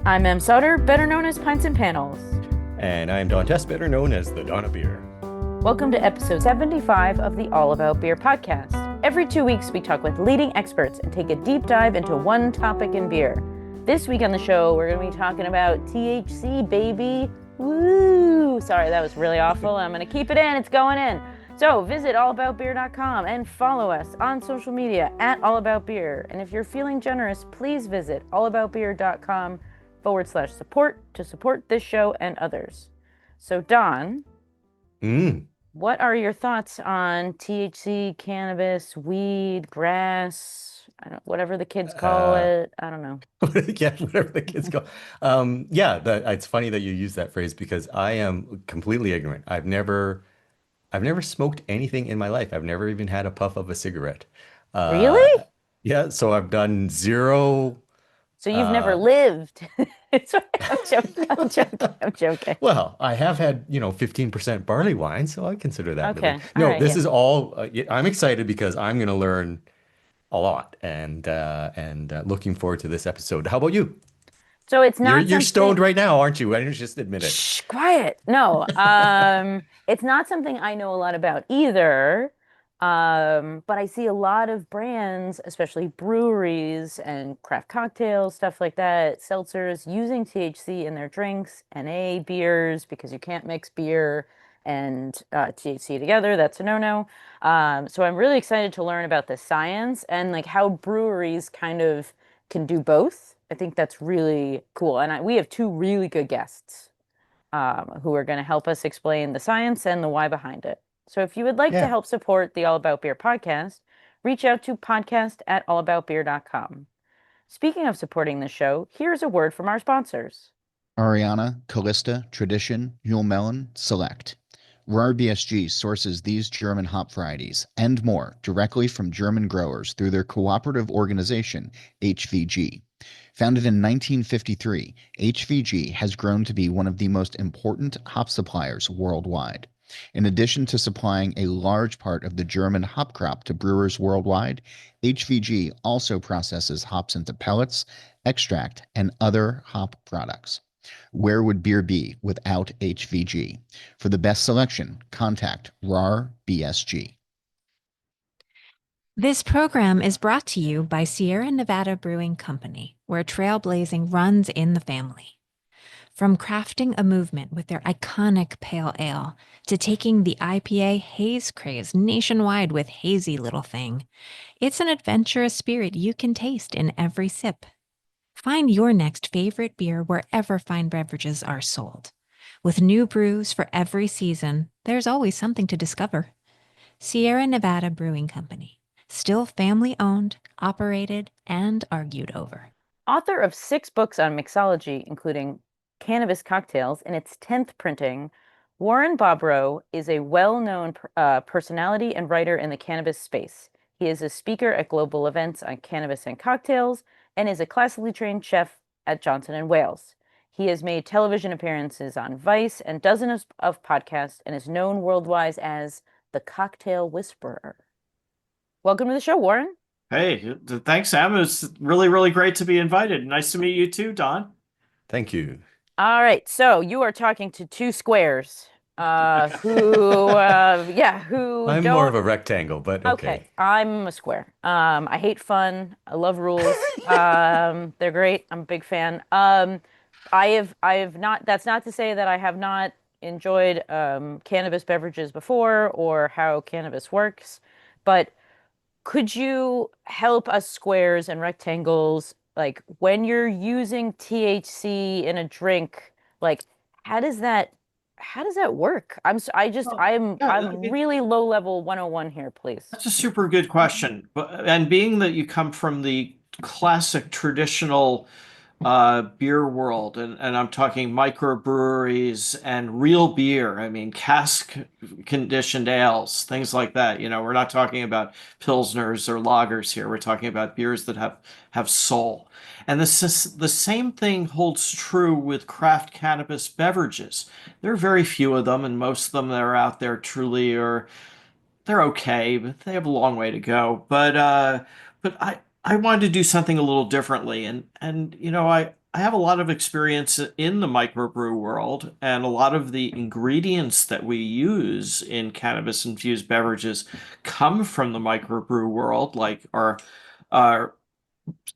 I'm Em Sutter, better known as Pints and Panels. And I'm Don Tess, better known as the Don of Beer. Welcome to episode 75 of the All About Beer podcast. Every 2 weeks, we talk with leading experts and take a deep dive into one topic in beer. This week on the show, we're going to be talking about THC, baby. Woo! Sorry, that was really awful. I'm going to keep it in. It's going in. So visit allaboutbeer.com and follow us on social media at allaboutbeer. And if you're feeling generous, please visit allaboutbeer.com/support to support this show and others. So Don, what are your thoughts on THC, cannabis, weed, grass, whatever the kids call it? I don't know. Yeah, whatever the kids go. It's funny that you use that phrase because I am completely ignorant. I've never smoked anything in my life. I've never even had a puff of a cigarette. Uh, Really? yeah, so I've done zero. So you've never Uh, lived? I'm joking. I'm joking. I'm joking. well, I have had, 15% barley wine, so I consider that living. Okay. All No, right. this Yeah. is all. I'm excited because I'm going to learn a lot, and looking forward to this episode. How about you? So it's You're not you're something. stoned right now, aren't you? Why don't you just admit it? Shh, quiet. No, it's not something I know a lot about either. But I see a lot of brands, especially breweries and craft cocktails, stuff like that, seltzers, using THC in their drinks and A beers because you can't mix beer and THC together. That's a no-no. So I'm really excited to learn about the science and like how breweries kind of can do both. I think that's really cool. And we have two really good guests who are going to help us explain the science and the why behind it. So if you would like to Yeah. help support the All About Beer podcast, reach out to podcast@allaboutbeer.com. Speaking of supporting the show, here's a word from our sponsors. Ariana, Callista, Tradition, Mule Melon, Select. RahrBSG sources these German hop varieties and more directly from German growers through their cooperative organization, HVG. Founded in 1953, HVG has grown to be one of the most important hop suppliers worldwide. In addition to supplying a large part of the German hop crop to brewers worldwide, HVG also processes hops into pellets, extract, and other hop products. Where would beer be without HVG? For the best selection, contact RahrBSG. This program is brought to you by Sierra Nevada Brewing Company, where trailblazing runs in the family. From crafting a movement with their iconic pale ale to taking the IPA haze craze nationwide with Hazy Little Thing, it's an adventurous spirit you can taste in every sip. Find your next favorite beer wherever fine beverages are sold. With new brews for every season, there's always something to discover. Sierra Nevada Brewing Company. Still family owned, operated, and argued over. Author of 6 books on mixology, including Cannabis Cocktails, in its 10th printing, Warren Bobrow is a well-known personality and writer in the cannabis space. He is a speaker at global events on cannabis and cocktails and is a classically trained chef at Johnson and Wales. He has made television appearances on Vice and dozens of podcasts and is known worldwide as the Cocktail Whisperer. Welcome to the show, Warren. Hey, thanks, Sam. It's really, really great to be invited. Nice to meet you too, Don. Thank you. All right, so you are talking to two squares, who I'm more don't. of a rectangle, but Okay, okay. I'm a square. I hate fun. I love rules. They're great. I'm a big fan. I have not. That's not to say that I have not enjoyed cannabis beverages before or how cannabis works, but could you help us squares and rectangles, like when you're using THC in a drink, like how does that how does that work? Oh, yeah, I'm really low level 101 here, please. that's a super good question. And being that you come from the classic traditional beer world, and I'm talking microbreweries and real beer. I mean, cask conditioned ales, things like that. We're not talking about pilsners or lagers here. We're talking about beers that have soul. And the same thing holds true with craft cannabis beverages. There are very few of them, and most of them that are out there truly are they're okay, but they have a long way to go. But I wanted to do something a little differently, and I have a lot of experience in the microbrew world, and a lot of the ingredients that we use in cannabis infused beverages come from the microbrew world, like our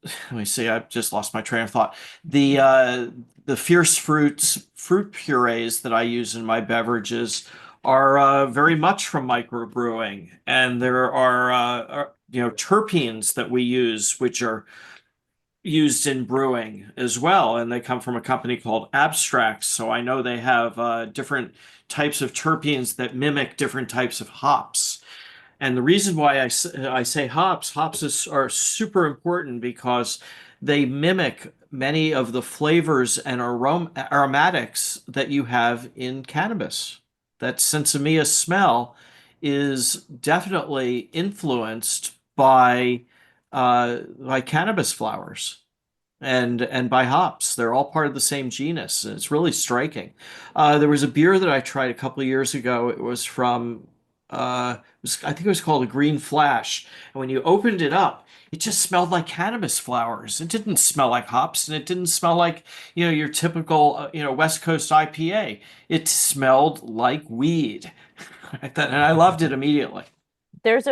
let me see, I've just lost my train of thought. The fierce fruit purees that I use in my beverages are very much from microbrewing, and there are terpenes that we use, which are used in brewing as well, and they come from a company called Abstract. So I know they have different types of terpenes that mimic different types of hops. And the reason why I say are super important because they mimic many of the flavors and aromatics that you have in cannabis. That sensimilla smell is definitely influenced by cannabis flowers and by hops. They're all part of the same genus. And it's really striking. There was a beer that I tried a couple of years ago. It was from I think it was called a Green Flash. And when you opened it up, it just smelled like cannabis flowers. It didn't smell like hops, and it didn't smell like, your typical, West Coast IPA. It smelled like weed. And I loved it immediately. There's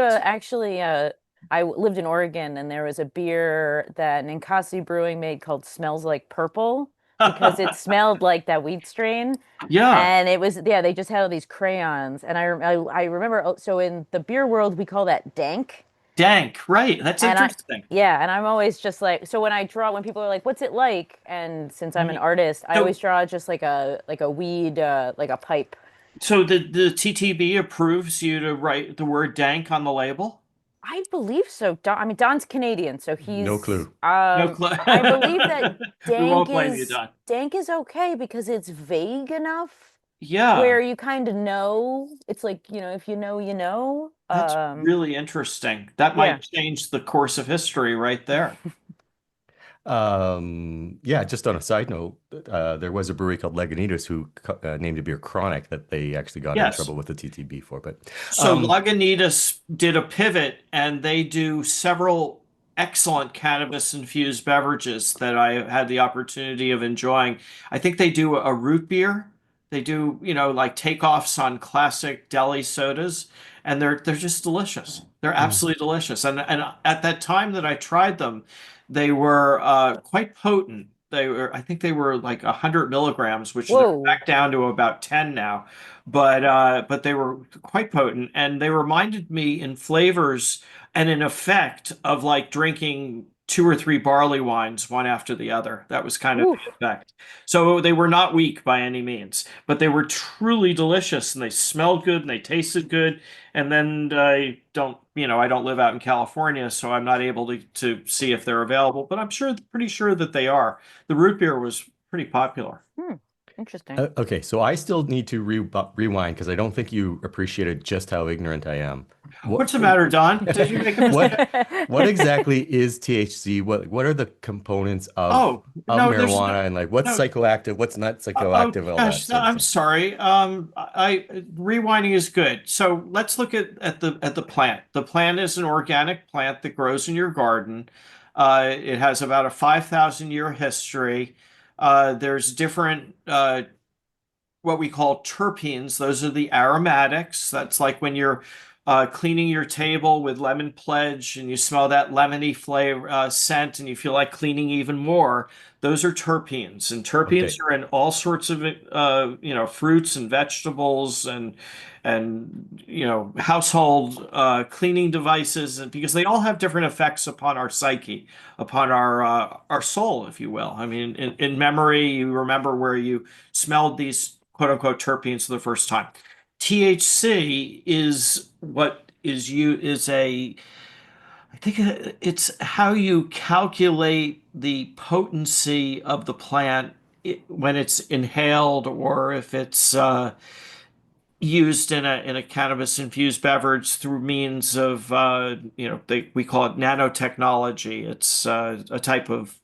I lived in Oregon and there was a beer that Ninkasi Brewing made called Smells Like Purple because it smelled like that weed strain. Yeah, And it was, yeah, they just had all these crayons. And I remember, so in the beer world, we call that dank. dank. Right. That's And interesting. yeah, and I'm always just like, so when people are like, what's it like? And since I'm an artist, I always So, draw just like a weed, like a pipe. so the TTB approves you to write the word dank on the label? I believe so. I mean, Don's Canadian, so No clue. No clue. I believe that We won't blame you, Don. dank is okay because it's vague enough Yeah, where you kind of know. It's like, if you know, you know. that's really interesting. That Yeah. might change the course of history right there. Yeah, just on a side note, there was a brewery called Lagunitas who named a beer Chronic that they actually got in Yes. trouble with the TTB for. But So um, Lagunitas did a pivot and they do several excellent cannabis infused beverages that I had the opportunity of enjoying. I think they do a root beer. They do, like takeoffs on classic deli sodas, and they're just delicious. They're mm, absolutely delicious. And at that time that I tried them, they were quite potent. I think they were like 100 milligrams, which they're Whoa. back down to about 10 now. But they were quite potent, and they reminded me in flavors and in effect of like drinking two or three barley wines one after the other. That was kind of Oof. the effect. So they were not weak by any means, but they were truly delicious, and they smelled good and they tasted good. And then I don't live out in California, so I'm not able to see if they're available, but pretty sure that they are. The root beer was pretty popular. Hmm. Interesting. okay, so I still need to rewind because I don't think you appreciated just how ignorant I am. What What's the matter, Don? Did you make a mistake? what exactly is THC? What are the components Oh, of no, there's marijuana and like what's no. psychoactive, what's not Oh psychoactive, all that gosh, no, sort of I'm thing. sorry. I rewinding is good. So let's look at the plant. The plant is an organic plant that grows in your garden. It has about a 5,000 year history. There's different what we call terpenes. Those are the aromatics. That's like when you're cleaning your table with lemon pledge and you smell that lemony flavor scent and you feel like cleaning even more. Those are terpenes, and terpenes Okay. are in all sorts of fruits and vegetables and household cleaning devices, and because they all have different effects upon our psyche, upon our soul, if you will. I mean, in memory, you remember where you smelled these quote unquote terpenes for the first time. THC is what is a I think it's how you calculate the potency of the plant when it's inhaled or if it's used in a cannabis infused beverage through means of we call it nanotechnology. It's a type of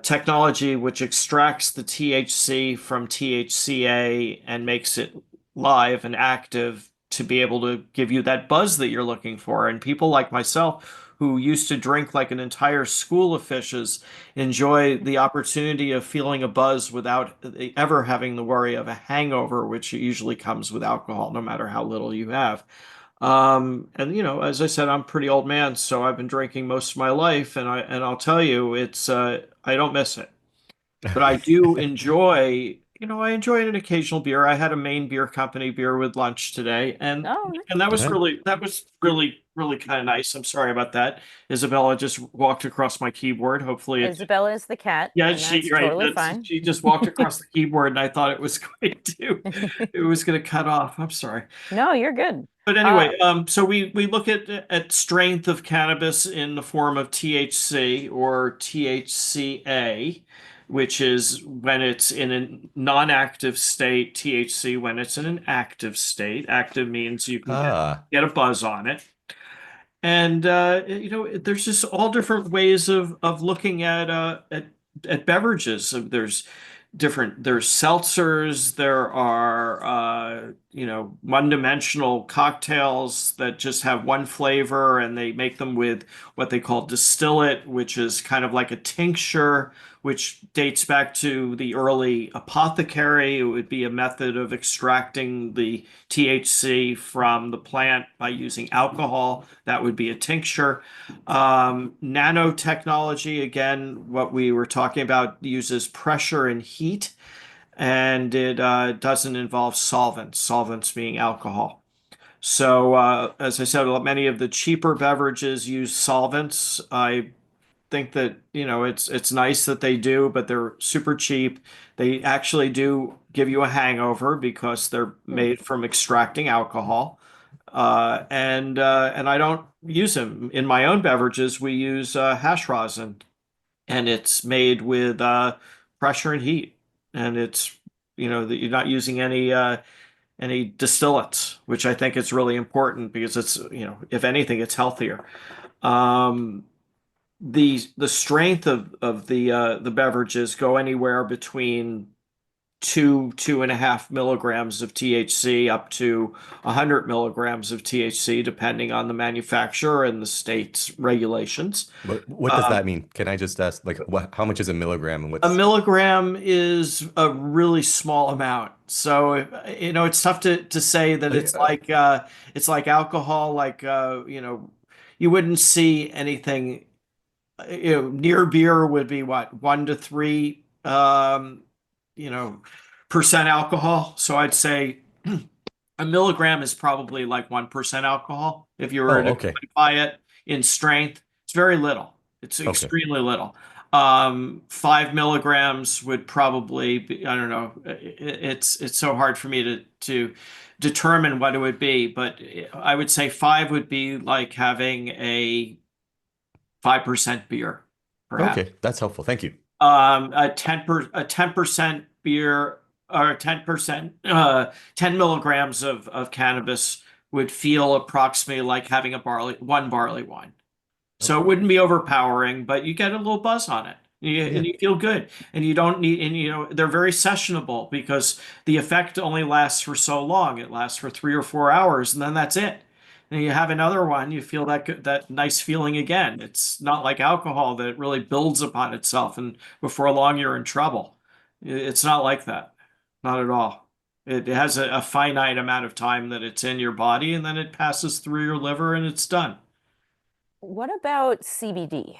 technology which extracts the THC from THCA and makes it live and active to be able to give you that buzz that you're looking for. And people like myself who used to drink like an entire school of fishes enjoy the opportunity of feeling a buzz without ever having the worry of a hangover, which usually comes with alcohol, no matter how little you have. And as I said, I'm a pretty old man, so I've been drinking most of my life, and I'll tell you, it's I don't miss it. But I do enjoy, I enjoy an occasional beer. I had a Maine beer company beer with lunch today, and Oh, nice. and that was Yeah. really kind of nice. I'm sorry about that. Isabella just walked across my keyboard. Hopefully it Isabella is the cat, yeah, and that's totally fine. she just walked across the keyboard and I thought it was going to cut off. I'm sorry. No, you're good. But Uh, anyway, so we look at strength of cannabis in the form of THC or THCA, which is when it's in a non-active state, THC when it's in an active state. Active means you can Ah, get a buzz on it. And there's just all different ways of looking at beverages. So there's seltzers, there are one-dimensional cocktails that just have one flavor, and they make them with what they call distillate, which is kind of like a tincture, which dates back to the early apothecary. It would be a method of extracting the THC from the plant by using alcohol. That would be a tincture. Nanotechnology, again, what we were talking about, uses pressure and heat, and it doesn't involve solvents being alcohol. So, as I said, many of the cheaper beverages use solvents. I think that, it's nice that they do, but they're super cheap. They actually do give you a hangover because they're hmm. made from extracting alcohol. And I don't use them in my own beverages. We use hash rosin, and it's made with pressure and heat, and it's that you're not using any distillates, which I think is really important because it's if anything, it's healthier. Um, the strength of the beverages go anywhere between 2.5 milligrams of THC up to 100 milligrams of THC, depending on the manufacturer and the state's regulations. what does Um, that mean? Can I just ask, like, how much is a milligram and a what's? milligram is a really small amount, so it's tough to say that Uh, it's like alcohol, like you wouldn't see anything. Near beer would be what, 1 to 3 you know percent alcohol. So I'd say a milligram is probably like 1% alcohol. If you were oh, to okay. quantify it in strength, it's very little. It's Okay. extremely little. 5 milligrams would probably be, I don't know. It's so hard for me to determine what it would be, but I would say five would be like having a 5% beer, perhaps. Okay, that's helpful. Thank you. A 10% beer or 10%, 10 milligrams of cannabis would feel approximately like having one barley wine. So it Okay. wouldn't be overpowering, but you get a little buzz on it. Yeah. And you feel good. And you don't need, and they're very sessionable because the effect only lasts for so long. It lasts for 3 or 4 hours, and then that's it. And you have another one, you feel that nice feeling again. It's not like alcohol that it really builds upon itself, and before long you're in trouble. It's not like that. Not at all. It has a finite amount of time that it's in your body, and then it passes through your liver and it's done. What about CBD?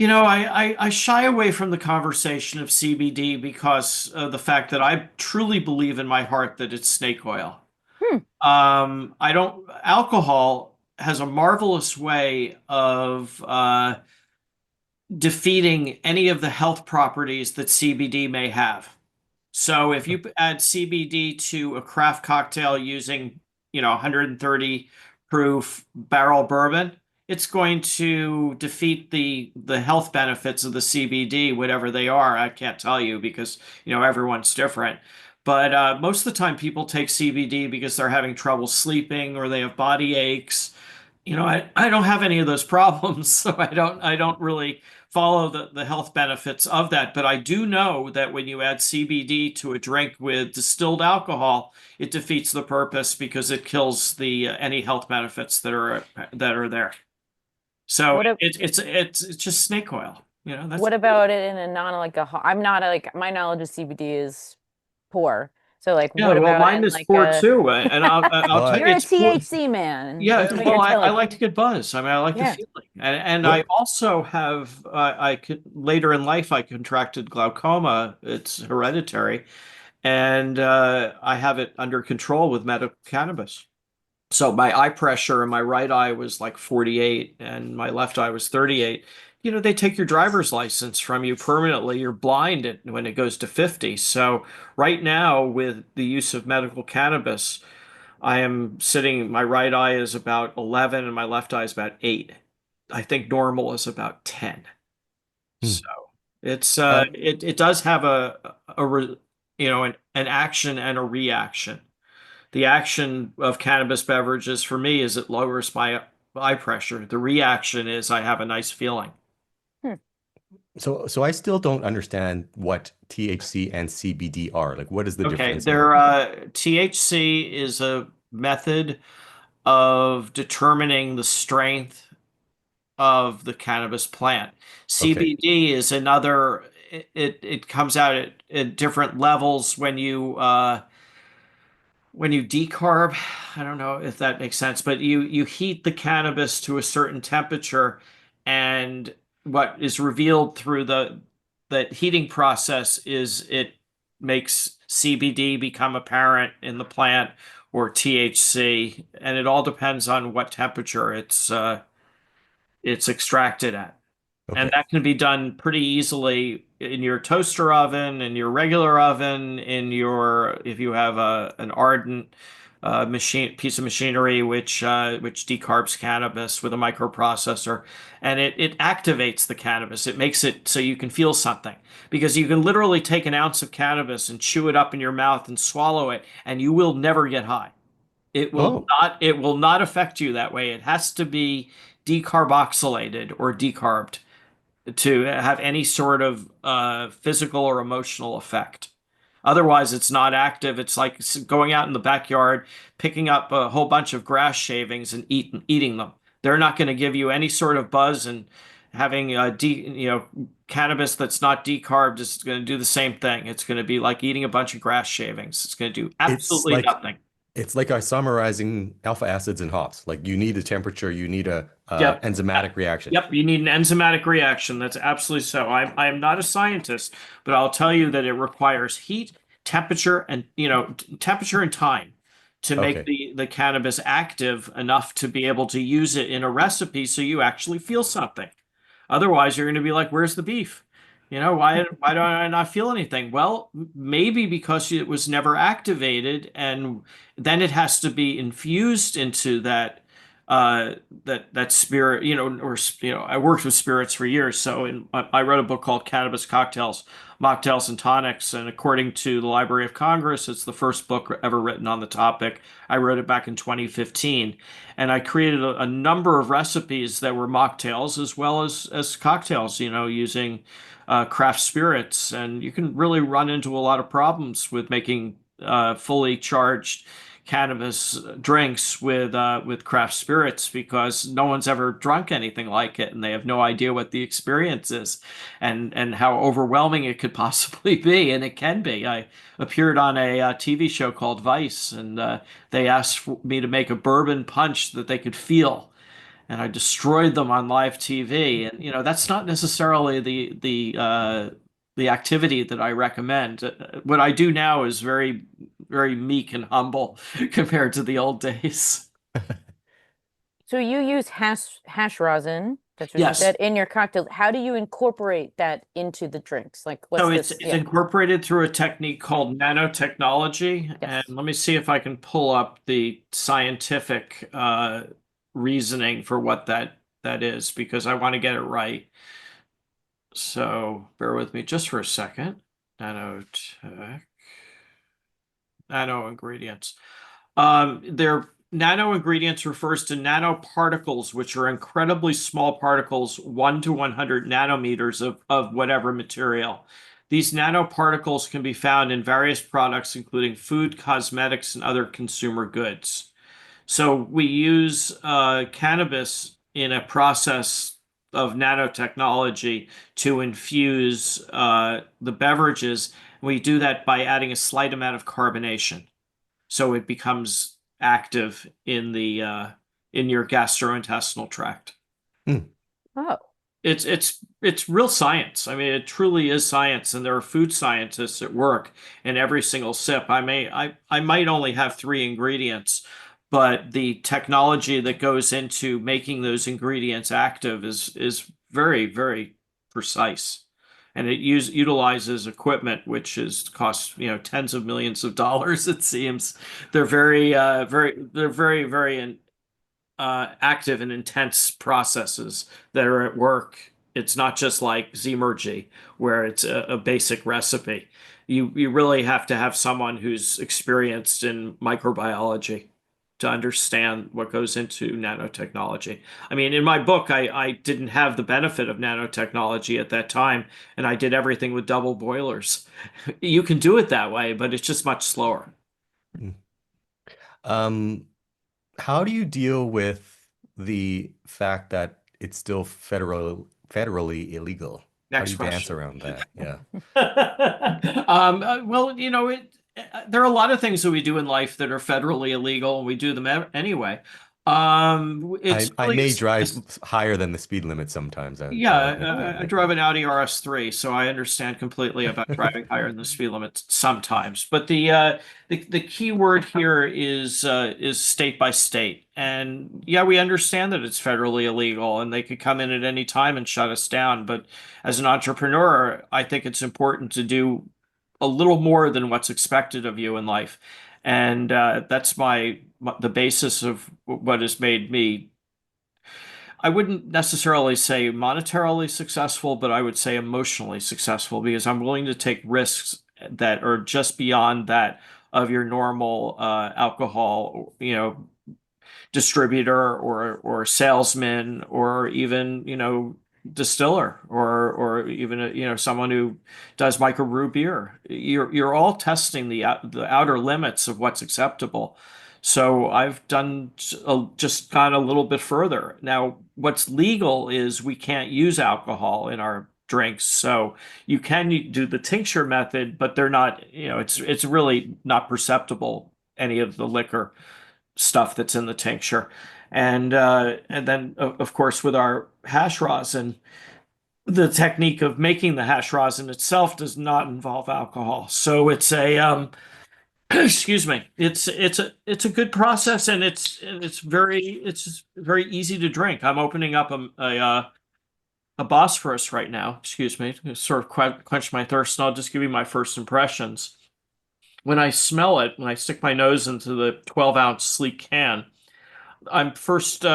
I shy away from the conversation of CBD because of the fact that I truly believe in my heart that it's snake oil. Hmm. I don't, alcohol has a marvelous way of defeating any of the health properties that CBD may have. So if you add CBD to a craft cocktail using, 130 proof barrel bourbon, it's going to defeat the health benefits of the CBD, whatever they are. I can't tell you because, everyone's different. But most of the time people take CBD because they're having trouble sleeping or they have body aches. I don't have any of those problems, so I don't really follow the health benefits of that. But I do know that when you add CBD to a drink with distilled alcohol, it defeats the purpose because it kills the any health benefits that are there. So What a, it's just snake oil. That's what about it in a non like a I'm not a, like my knowledge of CBD is poor. So like yeah. what Well, about mine in is like poor a too, and I'll Well, tell you're a it's poor. THC man. That's Yeah, what well, you're I telling. like to get buzzed. I mean, I like the Yeah. feeling, and I what? also have I could later in life I contracted glaucoma. It's hereditary, and I have it under control with medical cannabis. So my eye pressure in my right eye was like 48 and my left eye was 38. They take your driver's license from you permanently. You're blind when it goes to 50. So right now, with the use of medical cannabis, I am sitting, my right eye is about 11 and my left eye is about 8. I think normal is about 10. Hmm. So it's Um, it does have an action and a reaction. The action of cannabis beverages for me is it lowers my eye pressure. The reaction is I have a nice feeling. Hmm. so I still don't understand what THC and CBD are. Like, what is the Okay, difference in them? THC is a method of determining the strength of the cannabis plant. Okay. CBD is another, it comes out at different levels when you decarb. I don't know if that makes sense, but you heat the cannabis to a certain temperature, and what is revealed through the heating process is it makes CBD become apparent in the plant, or THC, and it all depends on what temperature it's extracted at. And Okay. that can be done pretty easily in your toaster oven, in your regular oven, if you have an ardent piece of machinery which decarbs cannabis with a microprocessor, and it activates the cannabis. It makes it so you can feel something, because you can literally take an ounce of cannabis and chew it up in your mouth and swallow it, and you will never get high. Oh, It will not affect you that way. It has to be decarboxylated or decarbed to have any sort of physical or emotional effect. Otherwise, it's not active. It's like going out in the backyard, picking up a whole bunch of grass shavings and eating them. They're not going to give you any sort of buzz, and having cannabis that's not decarbed is going to do the same thing. It's going to be like eating a bunch of grass shavings. It's going to do it's absolutely like nothing. it's like our summarizing alpha acids and hops. Like you need a temperature, you need a Yep. enzymatic reaction. Yep, you need an enzymatic reaction. That's absolutely so. I am not a scientist, but I'll tell you that it requires heat, temperature, and temperature and time to make Okay. the cannabis active enough to be able to use it in a recipe so you actually feel something. Otherwise, you're going to be like, "Where's the beef? Why do I not feel anything?" Well, maybe because it was never activated, and then it has to be infused into uh, that spirit, I worked with spirits for years. So I wrote a book called Cannabis Cocktails, Mocktails and Tonics, and according to the Library of Congress, it's the first book ever written on the topic. I wrote it back in 2015, and I created a number of recipes that were mocktails as well as cocktails, using craft spirits, and you can really run into a lot of problems with making fully charged cannabis drinks with craft spirits, because no one's ever drunk anything like it and they have no idea what the experience is, and how overwhelming it could possibly be, and it can be. I appeared on a TV show called Vice, and they asked me to make a bourbon punch that they could feel, and I destroyed them on live TV. And that's not necessarily the activity that I recommend. What I do now is very, very meek and humble compared to the old days. So you use hash rosin, that's what you Yes. said, in your cocktails. How do you incorporate that into the drinks? Like So what's it's incorporated through a technique called nanotechnology. And yes. let me see if I can pull up the scientific reasoning for what that is, because I want to get it right. So bear with me just for a second. Nanotech, nano ingredients. Their nano ingredients refers to nanoparticles, which are incredibly small particles, 1 to 100 nanometers of whatever material. These nanoparticles can be found in various products, including food, cosmetics, and other consumer goods. So we use cannabis in a process of nanotechnology to infuse the beverages. We do that by adding a slight amount of carbonation, so it becomes active in your gastrointestinal tract. Hmm. Oh, It's real science. I mean, it truly is science, and there are food scientists at work in every single sip. I might only have three ingredients, but the technology that goes into making those ingredients active is very, very precise. And it utilizes equipment which is cost, tens of millions of dollars, it seems. They're very, very active and intense processes that are at work. It's not just like Zmergy, where it's a basic recipe. You really have to have someone who's experienced in microbiology to understand what goes into nanotechnology. I mean, in my book, I didn't have the benefit of nanotechnology at that time, and I did everything with double boilers. You can do it that way, but it's just much slower. Hmm. Um, how do you deal with the fact that it's still federally illegal? How do Next you dance question. around that? Yeah. Well, there are a lot of things that we do in life that are federally illegal, and we do them anyway. It's I really, may drive higher than the speed limit sometimes. I'll admit yeah, that. I I drive can. an Audi RS3, so I understand completely about driving higher than the speed limit sometimes. But the key word here is state by state. And yeah, we understand that it's federally illegal and they could come in at any time and shut us down. But as an entrepreneur, I think it's important to do a little more than what's expected of you in life. And that's the basis of what has made me, I wouldn't necessarily say monetarily successful, but I would say emotionally successful because I'm willing to take risks that are just beyond that of your normal alcohol, distributor or salesman or even, distiller or even someone who does microbrew beer. You're all testing the outer limits of what's acceptable. So I've done just gone a little bit further. Now, what's legal is we can't use alcohol in our drinks. So you can do the tincture method, but they're not, it's really not perceptible, any of the liquor stuff that's in the tincture. And then of course with our hash rosin, the technique of making the hash rosin itself does not involve alcohol. So it's a excuse me, it's a good process, and it's very easy to drink. I'm opening up a Bosphorus right now, excuse me, to sort of quench my thirst, and I'll just give you my first impressions. When I smell it, when I stick my nose into the 12-ounce sleek can, I'm first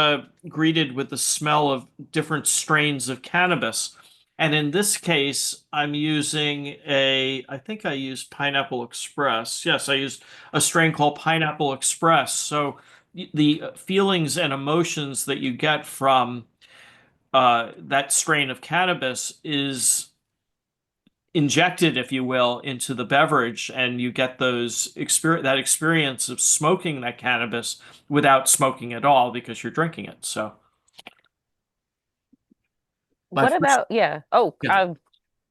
greeted with the smell of different strains of cannabis. And in this case, I think I used Pineapple Express. Yes, I used a strain called Pineapple Express. So the feelings and emotions that you get from that strain of cannabis is injected, if you will, into the beverage, and you get that experience of smoking that cannabis without smoking at all because you're drinking it. So my what first, about, yeah. Oh, yeah.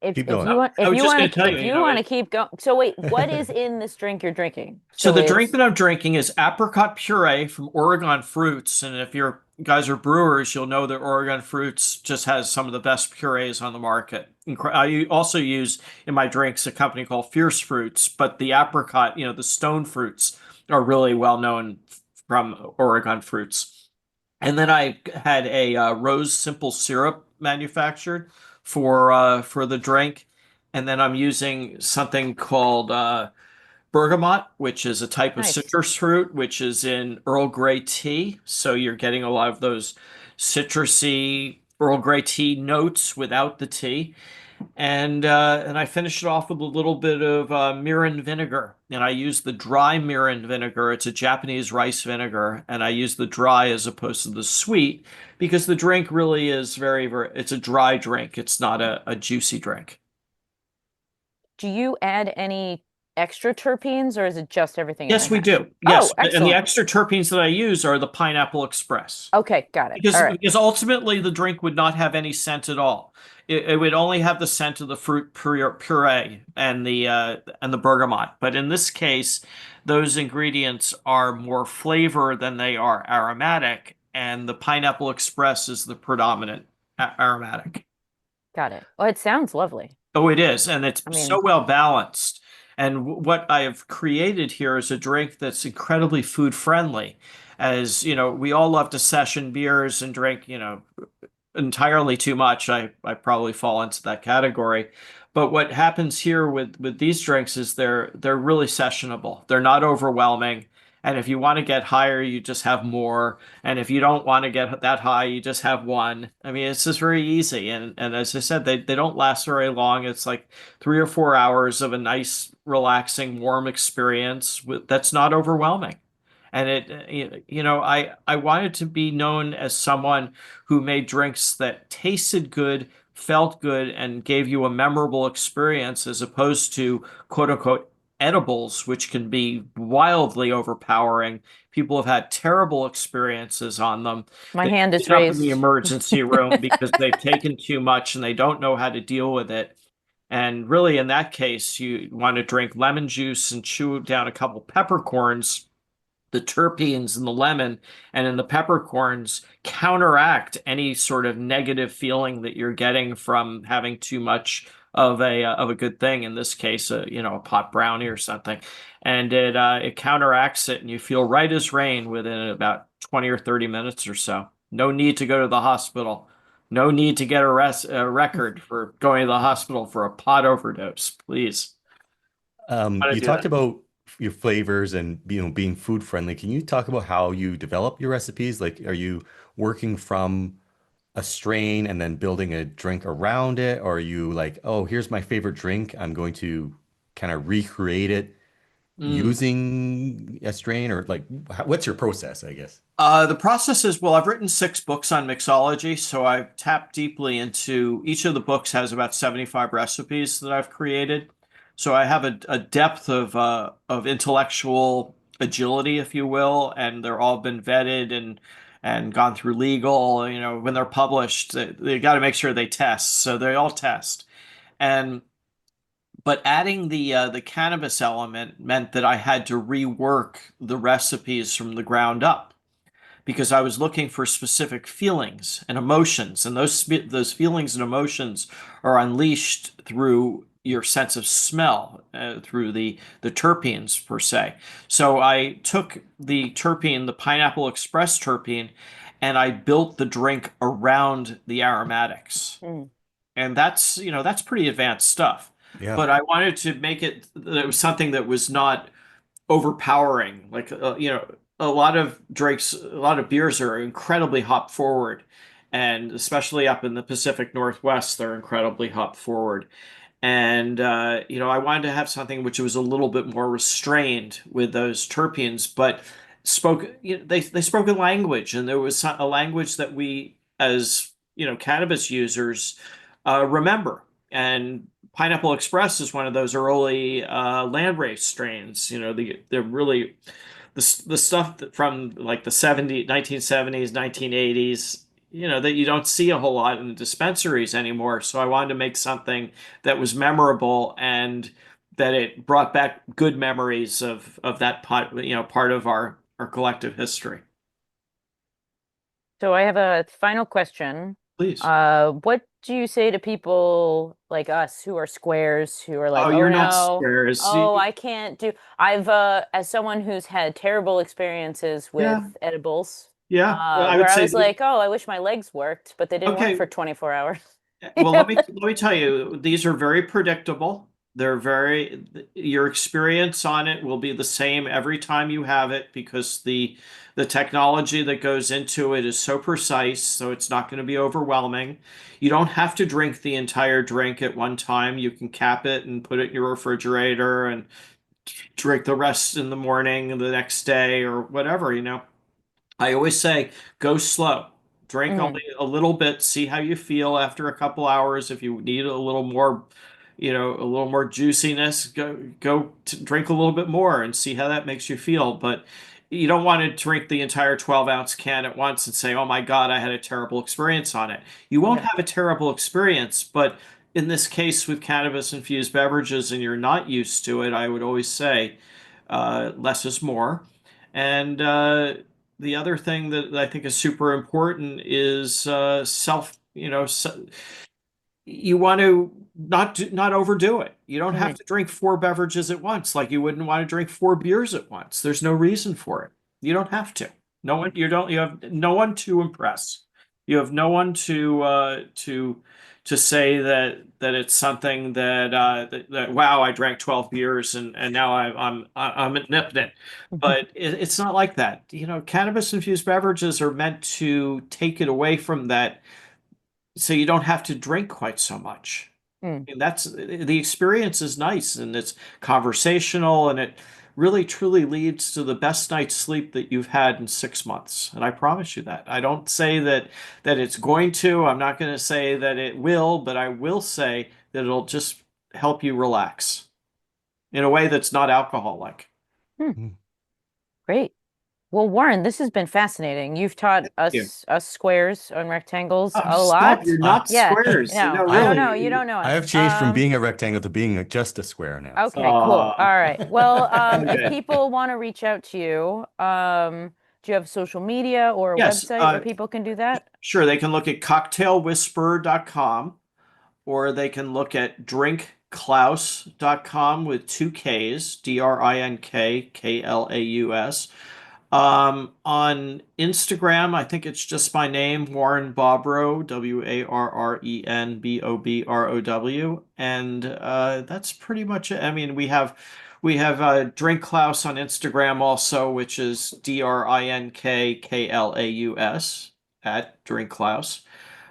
Keep if going. you want, I was just going to tell you, if you want to keep going. So wait, what is in this drink you're drinking? so So the drink it's that I'm drinking is apricot puree from Oregon Fruits, and if you guys are brewers, you'll know that Oregon Fruits just has some of the best purees on the market. I also use in my drinks a company called Fierce Fruits, but the apricot, the stone fruits, are really well known from Oregon Fruits. And then I had a rose simple syrup manufactured for the drink, and then I'm using something called bergamot, which is a type of nice. citrus fruit, which is in Earl Grey tea. So you're getting a lot of those citrusy Earl Grey tea notes without the tea. And I finished it off with a little bit of mirin vinegar, and I use the dry mirin vinegar. It's a Japanese rice vinegar, and I use the dry as opposed to the sweet because the drink really is very, very. It's a dry drink. It's not a juicy drink. Do you add any extra terpenes, or is it just everything in Yes, there we has? do. Oh, Yes, and the excellent. extra terpenes that I use are the Pineapple Express. Okay, got it. All right. Because ultimately the drink would not have any scent at all. It would only have the scent of the fruit puree and the bergamot. But in this case, those ingredients are more flavor than they are aromatic, and the Pineapple Express is the predominant aromatic. Got it. Oh, it sounds lovely. Oh, it is, and it's I so mean, well balanced. And what I have created here is a drink that's incredibly food friendly. As you know, we all love to session beers and drink, entirely too much. I probably fall into that category. But what happens here with these drinks is they're really sessionable. They're not overwhelming. And if you want to get higher, you just have more. And if you don't want to get that high, you just have one. I mean, it's just very easy. And as I said, they don't last very long. It's like 3 or 4 hours of a nice, relaxing, warm experience that's not overwhelming. And I wanted to be known as someone who made drinks that tasted good, felt good, and gave you a memorable experience as opposed to quote unquote edibles, which can be wildly overpowering. People have had terrible experiences on them. my They hand is end up in the raised. emergency room because they've taken too much and they don't know how to deal with it. And really, in that case, you want to drink lemon juice and chew down a couple peppercorns. The terpenes in the lemon and in the peppercorns counteract any sort of negative feeling that you're getting from having too much of a good thing. In this case, a pot brownie or something, and it counteracts it, and you feel right as rain within about 20 or 30 minutes or so. No need to go to the hospital. No need to get a record for going to the hospital for a pot overdose. Please, how to You do talked that. about your flavors and being food friendly. Can you talk about how you develop your recipes? Like, are you working from a strain and then building a drink around it? Or are you like, oh, here's my favorite drink. I'm going to kind of recreate it Mm. using a strain? Or like, what's your process, I guess? The process is, well, I've written 6 books on mixology, so I've tapped deeply into each of the books has about 75 recipes that I've created. So I have a depth of intellectual agility, if you will, and they're all been vetted and gone through legal. When they're published, they got to make sure they test. So they all test. And but adding the cannabis element meant that I had to rework the recipes from the ground up because I was looking for specific feelings and emotions, and those feelings and emotions are unleashed through your sense of smell, through the terpenes per se. So I took the terpene, the Pineapple Express terpene, and I built the drink around the aromatics. Mm. And that's pretty advanced stuff. Yeah. But I wanted to make it that it was something that was not overpowering. Like a lot of drinks, a lot of beers are incredibly hop forward, and especially up in the Pacific Northwest, they're incredibly hop forward. And I wanted to have something which was a little bit more restrained with those terpenes, but they spoke a language, and there was a language that we, as cannabis users, remember. And Pineapple Express is one of those early landrace strains. They're really the stuff from like the 1970s, 1980s, that you don't see a whole lot in the dispensaries anymore. So I wanted to make something that was memorable and that it brought back good memories of that part of our collective history. So I have a final question. Please. What do you say to people like us who are squares, who are Oh, like, oh you're not no, squares. oh, I can't do. I've as someone who's had terrible experiences with Yeah, edibles, yeah. I where would I say, was like, oh, I wish my legs worked, but they didn't work okay. for 24 hours. You Well, know? let me tell you, these are very predictable. Your experience on it will be the same every time you have it because the technology that goes into it is so precise, so it's not going to be overwhelming. You don't have to drink the entire drink at one time. You can cap it and put it in your refrigerator and drink the rest in the morning the next day or whatever. I always say go slow. Drink Mhm. only a little bit, see how you feel after a couple hours. If you need a little more a little more juiciness, go to drink a little bit more and see how that makes you feel. But you don't want to drink the entire 12-ounce can at once and say, "Oh my God, I had a terrible experience on it." You won't Yeah. have a terrible experience, but in this case with cannabis infused beverages and you're not used to it, I would always say less is more. And the other thing that I think is super important is you want to not overdo it. You don't have Mhm. to drink four beverages at once, like you wouldn't want to drink four beers at once. There's no reason for it. You don't have to. No one, you have no one to impress. You have no one to say that it's something that wow, I drank 12 beers and now I'm nipped it. But it's not like that. Cannabis infused beverages are meant to take it away from that so you don't have to drink quite so much. Mm. And that's the experience is nice and it's conversational and it really truly leads to the best night's sleep that you've had in 6 months. And I promise you that. I don't say that it's going to. I'm not going to say that it will, but I will say that it'll just help you relax in a way that's not alcoholic. Hmm. Great. Well, Warren, this has been fascinating. You've taught Yeah. us squares and rectangles Oh, a stop. lot. You're not Yeah. squares. No, No, you don't I know. You really. don't know I have us. changed from being a rectangle to being just a square now. So Okay, cool. All right. Well, if Okay. people want to reach out to you, do you have social media or a Yes. website where people can do that? Sure. They can look at cocktailwhisperer.com or they can look at drinkklaus.com with two Ks, DRINKKLAUS. On Instagram, I think it's just my name, Warren Bobrow, WARRENBOBROW, and that's pretty much it. I mean, we have Drink Klaus on Instagram also, which is DRINKKLAUS at Drink Klaus.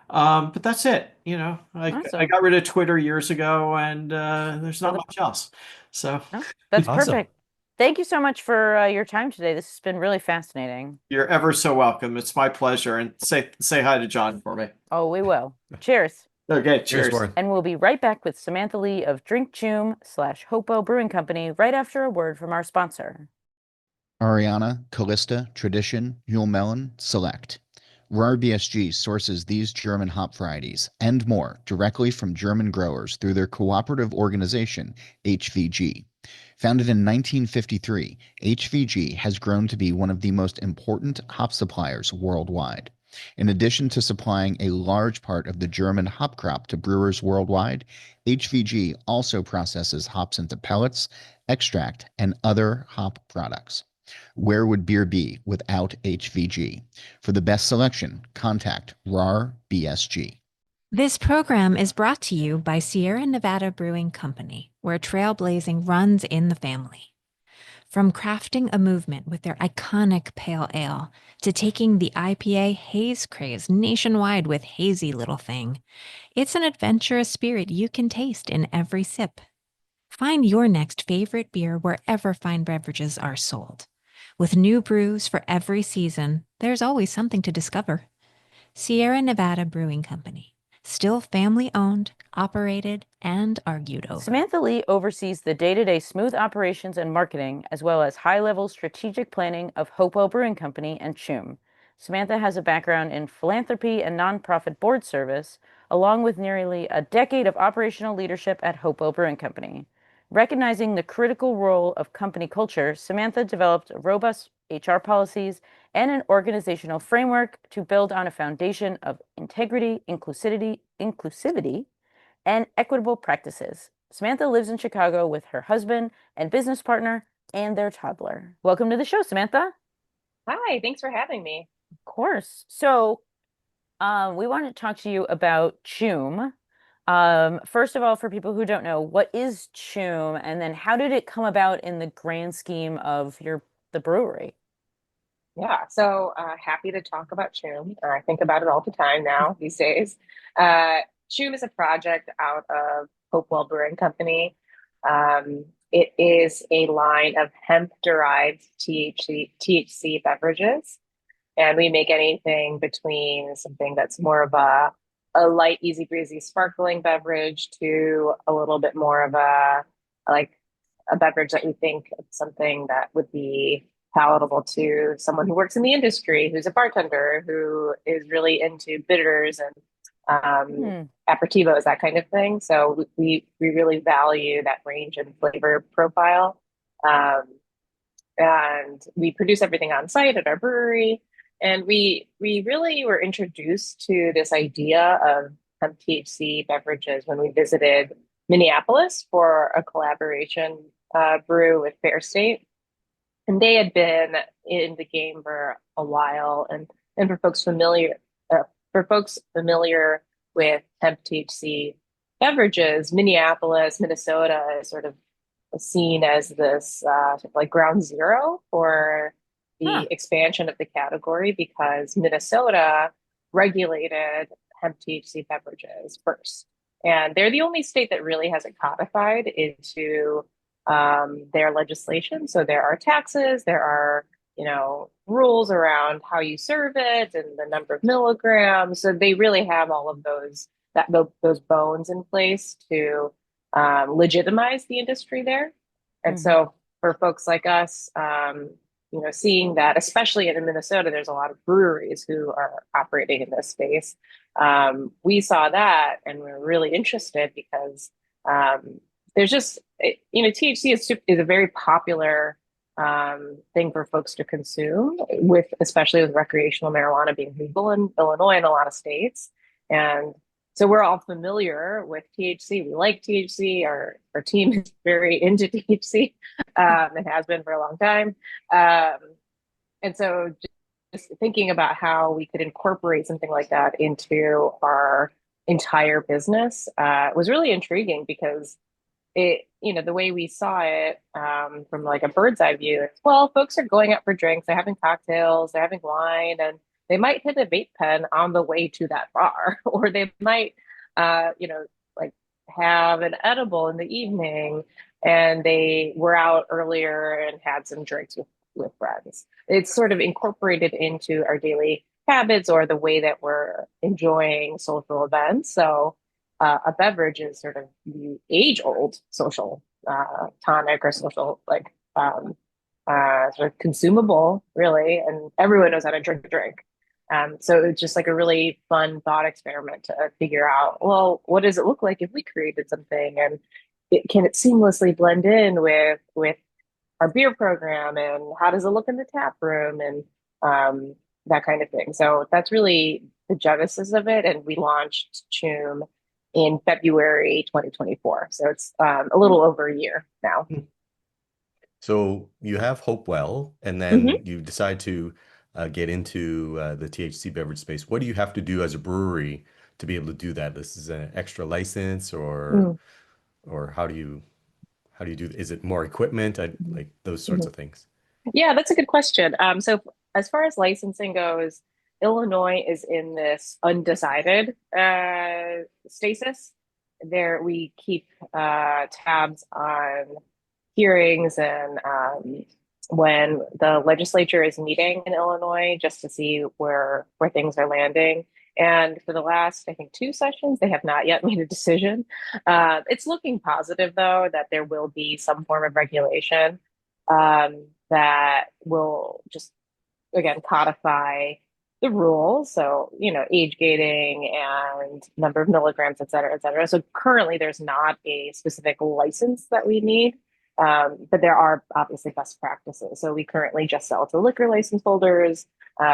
But that's it. I Awesome. got rid of Twitter years ago, and there's For not the much else. So No, that's awesome. perfect. Thank you so much for your time today. This has been really fascinating. you're ever so welcome. It's my pleasure. And say hi to John for me. Oh, we will. Cheers. Okay, Cheers, cheers. Warren. And we'll be right back with Samantha Lee of Drink Choom / Hopewell Brewing Company right after a word from our sponsor. Ariana, Callista, Tradition, Mule Melon, Select. RahrBSG sources these German hop varieties and more directly from German growers through their cooperative organization, HVG. Founded in 1953, HVG has grown to be one of the most important hop suppliers worldwide. In addition to supplying a large part of the German hop crop to brewers worldwide, HVG also processes hops into pellets, extract, and other hop products. Where would beer be without HVG? For the best selection, contact RahrBSG. This program is brought to you by Sierra Nevada Brewing Company, where trailblazing runs in the family. From crafting a movement with their iconic pale ale to taking the IPA haze craze nationwide with Hazy Little Thing, it's an adventurous spirit you can taste in every sip. Find your next favorite beer wherever fine beverages are sold. With new brews for every season, there's always something to discover. Sierra Nevada Brewing Company, still family owned, operated, and argued over. Samantha Lee oversees the day-to-day smooth operations and marketing, as well as high-level strategic planning of Hopewell Brewing Company and Choom. Samantha has a background in philanthropy and nonprofit board service, along with nearly a decade of operational leadership at Hopewell Brewing Company. Recognizing the critical role of company culture, Samantha developed robust HR policies and an organizational framework to build on a foundation of integrity, inclusivity, and equitable practices. Samantha lives in Chicago with her husband and business partner and their toddler. Welcome to the show, Samantha. Hi, thanks for having me. Of course. So, we want to talk to you about Choom. First of all, for people who don't know, what is Choom, and then how did it come about in the grand scheme of the brewery? Yeah, so happy to talk about Choom. I think about it all the time now these days. Uh, Choom is a project out of Hopewell Brewing Company. It is a line of hemp-derived THC beverages, and we make anything between something that's more of a a light, easy breezy sparkling beverage to a little bit more of a like a beverage that we think of something that would be palatable to someone who works in the industry, who's a bartender, who is really into bitters and aperitivos, that kind of thing. So we really value that range and flavor profile. And we produce everything on site at our brewery. And we really were introduced to this idea of THC beverages when we visited Minneapolis for a collaboration brew with Fair State. And they had been in the game for a while. And for folks familiar with hemp THC beverages, Minneapolis, Minnesota is sort of seen as this sort of like ground zero for the expansion of the category, because Minnesota regulated hemp THC beverages first. And they're the only state that really has it codified into their legislation. So there are taxes, there are, rules around how you serve it and the number of milligrams. So they really have all of those bones in place to legitimize the industry there. And so for folks like us, seeing that, especially in Minnesota, there's a lot of breweries who are operating in this space. We saw that and we were really interested because there's just, THC is a very popular thing for folks to consume, especially with recreational marijuana being legal in Illinois and a lot of states. And so we're all familiar with THC. We like THC. Our team is very into THC. It has been for a long time. And so just thinking about how we could incorporate something like that into our entire business was really intriguing, because the way we saw it from like a bird's eye view, well, folks are going out for drinks, they're having cocktails, they're having wine, and they might hit a vape pen on the way to that bar, or they might, like have an edible in the evening, and they were out earlier and had some drinks with friends. It's sort of incorporated into our daily habits or the way that we're enjoying social events. So a beverage is sort of the age-old social tonic or social sort of consumable, really, and everyone knows how to drink a drink. So it's just like a really fun thought experiment to figure out, well, what does it look like if we created something, and can it seamlessly blend in with our beer program, and how does it look in the tap room, and that kind of thing. So that's really the genesis of it, and we launched Choom in February 2024. So it's a little over a year now. So you have Hopewell, and then you decide to get into the THC beverage space. What do you have to do as a brewery to be able to do that? This is an extra license, or how do you do? Is it more equipment? Like those sorts of things. Yeah, that's a good question. So as far as licensing goes, Illinois is in this undecided stasis. There we keep tabs on hearings and when the legislature is meeting in Illinois, just to see where things are landing. And for the last, I think, 2 sessions, they have not yet made a decision. It's looking positive, though, that there will be some form of regulation that will just, again, codify the rules. So, age gating and number of milligrams, et cetera, et cetera. So currently there's not a specific license that we need. But there are obviously best practices. So we currently just sell to liquor license holders.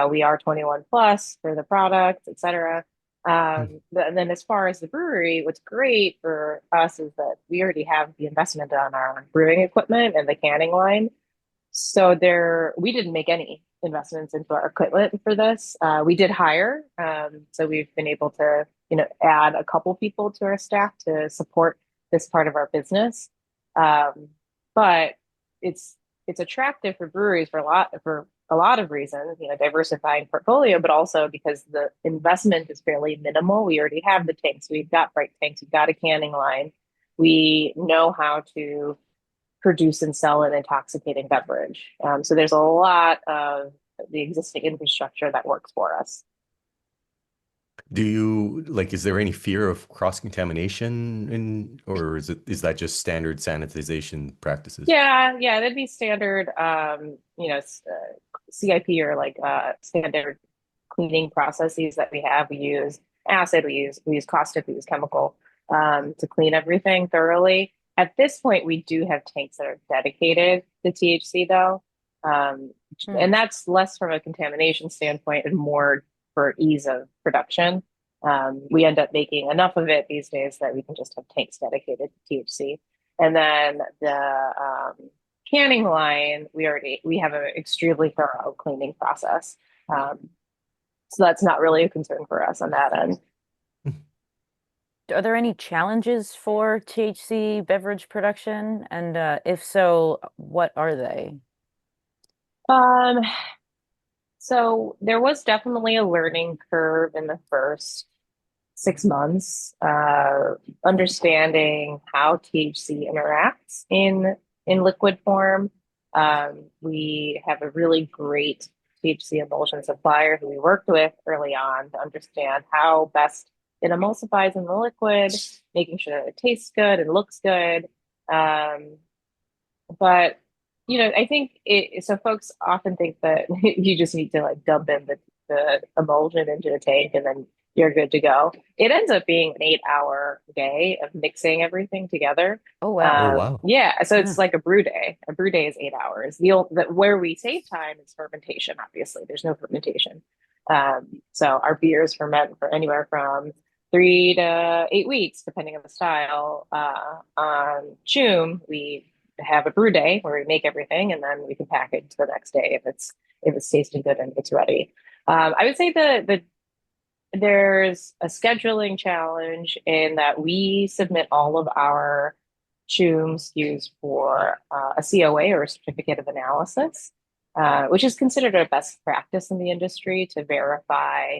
We are 21 plus for the product, et cetera. And then as far as the brewery, what's great for us is that we already have the investment on our brewing equipment and the canning line. So we didn't make any investments into our equipment for this. We did hire. So we've been able to, add a couple people to our staff to support this part of our business. But it's attractive for breweries for a lot of reasons, diversifying portfolio, but also because the investment is fairly minimal. We already have the tanks, we've got bright tanks, we've got a canning line. We know how to produce and sell an intoxicating beverage. So there's a lot of the existing infrastructure that works for us. Do you like, is there any fear of cross-contamination or is that just standard sanitization practices? Yeah, that'd be standard, CIP or like standard cleaning processes that we have. We use acid, we use caustic, we use chemical to clean everything thoroughly. At this point, we do have tanks that are dedicated to THC though. Um, Hmm. and that's less from a contamination standpoint and more for ease of production. We end up making enough of it these days that we can just have tanks dedicated to THC. And then the canning line, we have an extremely thorough cleaning process. Um, so that's not really a concern for us on that end. Are there any challenges for THC beverage production? And if so, what are they? Um, so there was definitely a learning curve in the first 6 months, understanding how THC interacts in liquid form. We have a really great THC emulsion supplier who we worked with early on to understand how best it emulsifies in the liquid, making sure that it tastes good and looks good. Um, but I think so folks often think that you just need to like dump in the emulsion into a tank and then you're good to go. It ends up being an 8-hour day of mixing everything together. Oh, wow. Oh, wow. Yeah, so Yeah. it's like a brew day. A brew day is 8 hours. Where we save time is fermentation, obviously. There's no fermentation. So our beers ferment for anywhere from 3 to 8 weeks, depending on the style. On Choom, we have a brew day where we make everything and then we can pack it to the next day if it's tasting good and it's ready. I would say there's a scheduling challenge in that we submit all of our Choom SKUs for a COA or a certificate of analysis, which is considered a best practice in the industry to verify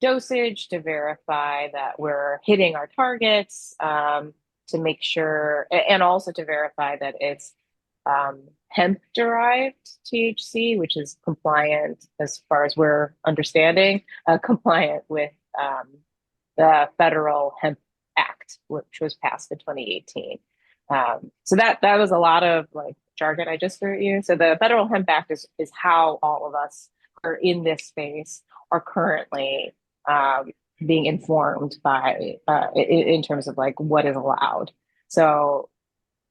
dosage, to verify that we're hitting our targets, to make sure, and also to verify that it's hemp derived THC, which is compliant as far as we're understanding, compliant with the Federal Hemp Act, which was passed in 2018. So that was a lot of like jargon I just threw at you. So the Federal Hemp Act is how all of us who are in this space are currently being informed by in terms of like what is allowed. So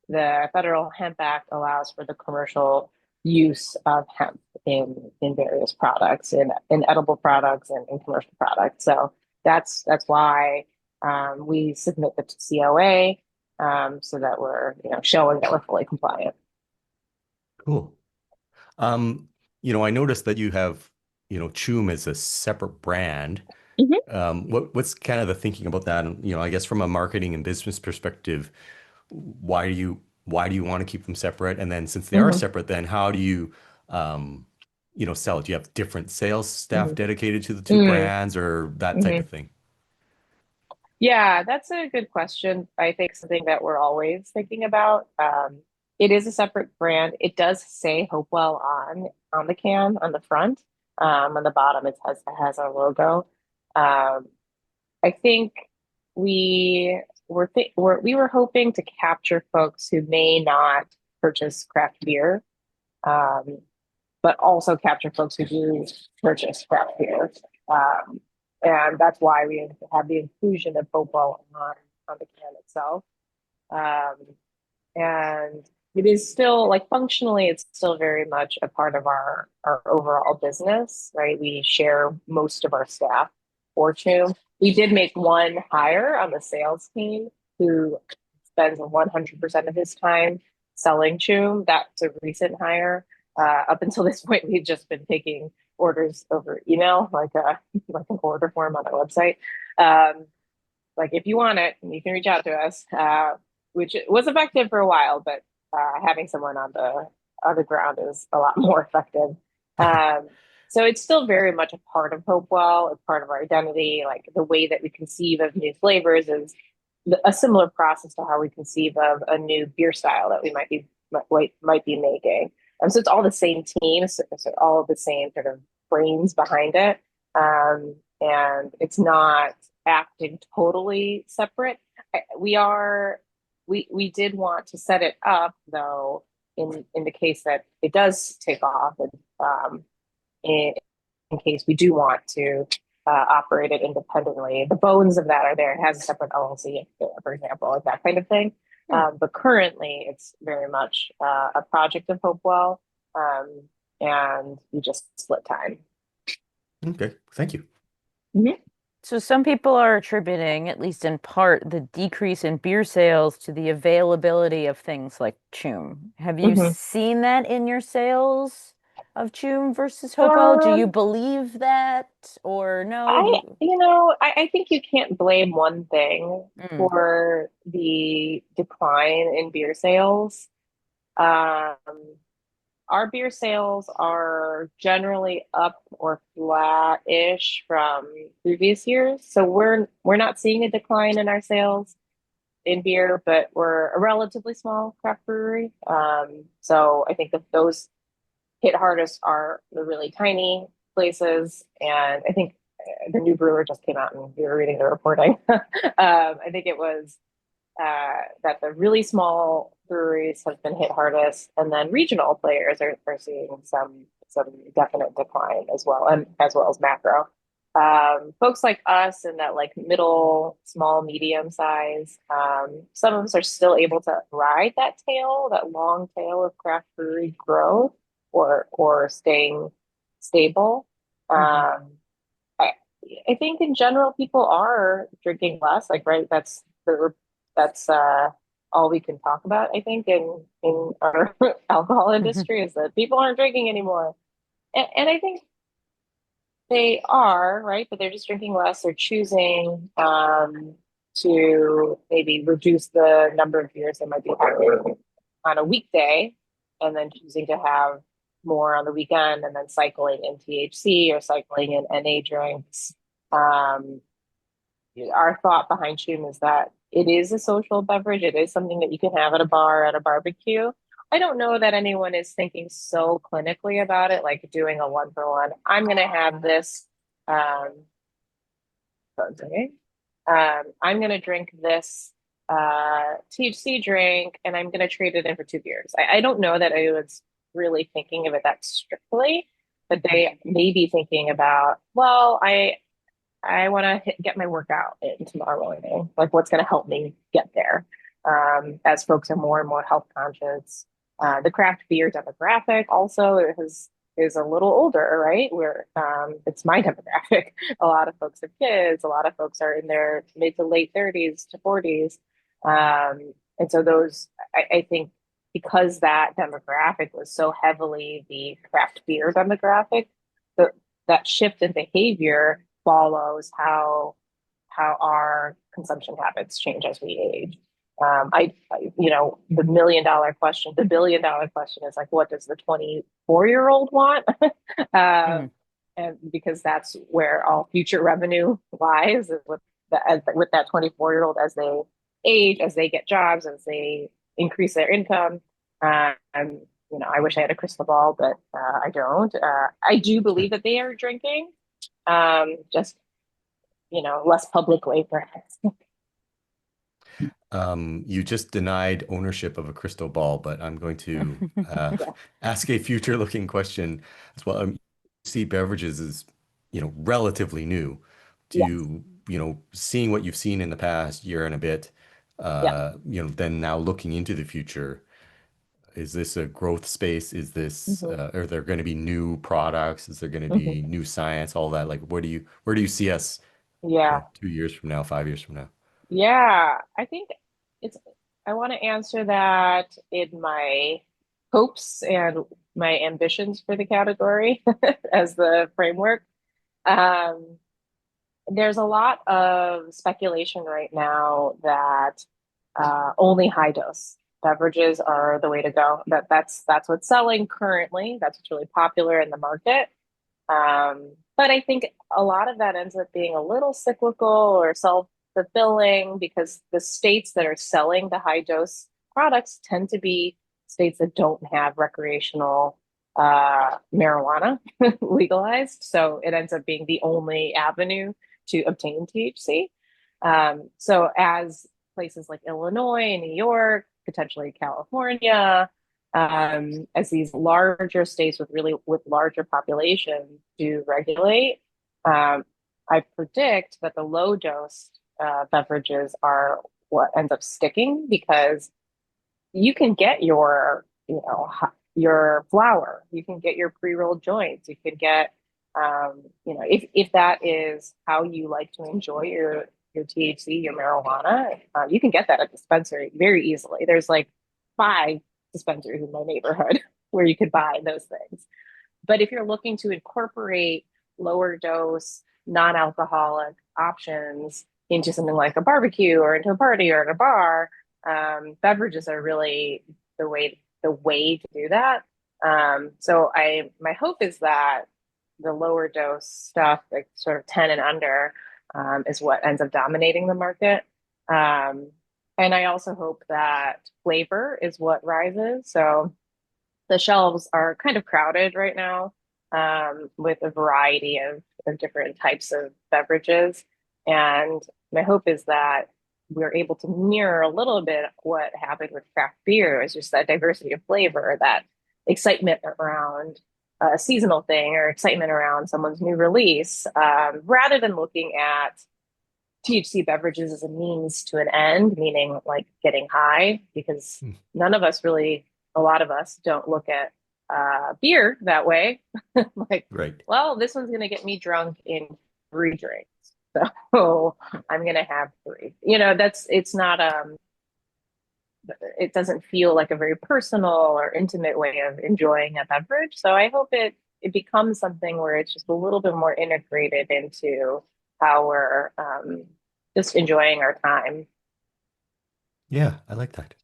the Federal Hemp Act allows for the commercial use of hemp in various products, in edible products and in commercial products. So that's why we submit the COA so that we're showing that we're fully compliant. Cool. I noticed that you have, Choom as a separate brand. Mhm. What's kind of the thinking about that? And, I guess from a marketing and business perspective, why do you want to keep them separate? And then since they are Mhm. separate, then how do you, sell it? Do you have different sales staff Mhm. dedicated to the two Mhm. brands or that type Mhm. of thing? Yeah, that's a good question. I think something that we're always thinking about. It is a separate brand. It does say Hopewell on the can on the front. On the bottom, it has our logo. Um, I think we were hoping to capture folks who may not purchase craft beer, um, but also capture folks who do purchase craft beer. Um, and that's why we have the inclusion of Hopewell on the can itself. Um, and it is still like functionally, it's still very much a part of our overall business, right? We share most of our staff for Choom. We did make one hire on the sales team who spends 100% of his time selling Choom. That's a recent hire. Up until this point, we've just been taking orders over email, like an order form on our website. Like if you want it, you can reach out to us, which was effective for a while, but having someone on the ground is a lot more effective. Um, so it's still very much a part of Hopewell. It's part of our identity. Like the way that we conceive of new flavors is a similar process to how we conceive of a new beer style that we might be making. So it's all the same team, so all the same sort of brains behind it. and it's not acting totally separate. We did want to set it up though in the case that it does take off, and in case we do want to operate it independently. The bones of that are there. It has a separate LLC, for example, like that kind of thing. But currently, it's very much a project of Hopewell, and we just split time. Okay, thank you. So some people are attributing, at least in part, the decrease in beer sales to the availability of things like Choom. Have you seen that in your sales of Choom versus Hopewell? Do you believe that or no? I think you can't blame one thing for the decline in beer sales. Our beer sales are generally up or flat-ish from previous years. So we're not seeing a decline in our sales in beer, but we're a relatively small craft brewery. So I think that those hit hardest are the really tiny places. And I think the new brewer just came out and we were reading the reporting. I think it was that the really small breweries have been hit hardest, and then regional players are seeing some definite decline as well, and as well as macro. Folks like us in that like middle, small, medium size, some of us are still able to ride that long tail of craft brewery growth or staying stable. I think in general people are drinking less. Like, right, that's all we can talk about, I think, in our alcohol industry is that people aren't drinking anymore. And I think they are, right? But they're just drinking less. They're choosing to maybe reduce the number of beers they might be having on a weekday, and then choosing to have more on the weekend, and then cycling in THC or cycling in NA drinks. Our thought behind Choom is that it is a social beverage. It is something that you can have at a bar, at a barbecue. I don't know that anyone is thinking so clinically about it, like doing a 1-for-1. I'm going to have this. I'm going to drink this THC drink, and I'm going to trade it in for 2 beers. I don't know that anyone's really thinking of it that strictly, but they may be thinking about, well, I want to get my workout in tomorrow morning. Like, what's going to help me get there? As folks are more and more health conscious, the craft beer demographic also is a little older, right? Where it's my demographic. A lot of folks have kids. A lot of folks are in their mid to late 30s to 40s, and so those, I think, because that demographic was so heavily the craft beer demographic, that shift in behavior follows how our consumption habits change as we age. The $1 million question, the $1 billion question is like, what does the 24-year-old want? And because that's where all future revenue lies, with that 24-year-old as they age, as they get jobs, as they increase their income. I wish I had a crystal ball, but I don't. I do believe that they are drinking. Just less publicly, perhaps. You just denied ownership of a crystal ball, but I'm going to ask a future-looking question as well. See, Beverages is relatively new to seeing what you've seen in the past year and a bit. Then now looking into the future. Is this a growth space? Is this are there going to be new products? Is there going to be new science? All that, like, where do you see us 2 years from now, 5 years from now? Yeah, I think I want to answer that in my hopes and my ambitions for the category as the framework. There's a lot of speculation right now that only high dose beverages are the way to go. That's what's selling currently. That's what's really popular in the market. But I think a lot of that ends up being a little cyclical or self-fulfilling, because the states that are selling the high dose products tend to be states that don't have recreational marijuana legalized. So it ends up being the only avenue to obtain THC. So as places like Illinois, New York, potentially California, as these larger states with larger populations do regulate, I predict that the low dose beverages are what ends up sticking because you can get your flour, you can get your pre-rolled joints, you can get if that is how you like to enjoy your THC, your marijuana, you can get that at dispensary very easily. There's like 5 dispensaries in my neighborhood where you could buy those things. But if you're looking to incorporate lower dose, non-alcoholic options into something like a barbecue or into a party or in a bar, beverages are really the way to do that. So my hope is that the lower dose stuff, like sort of 10 and under, is what ends up dominating the market. And I also hope that flavor is what rises. So the shelves are kind of crowded right now, with a variety of different types of beverages. And my hope is that we're able to mirror a little bit what happened with craft beer, is just that diversity of flavor, that excitement around a seasonal thing or excitement around someone's new release, rather than looking at THC beverages as a means to an end, meaning like getting high, because a lot of us don't look at beer that way. Like, Right. well, this one's going to get me drunk in 3 drinks. So I'm going to have 3. It's not, it doesn't feel like a very personal or intimate way of enjoying a beverage. So I hope it becomes something where it's just a little bit more integrated into how we're just enjoying our time. Yeah, I like that.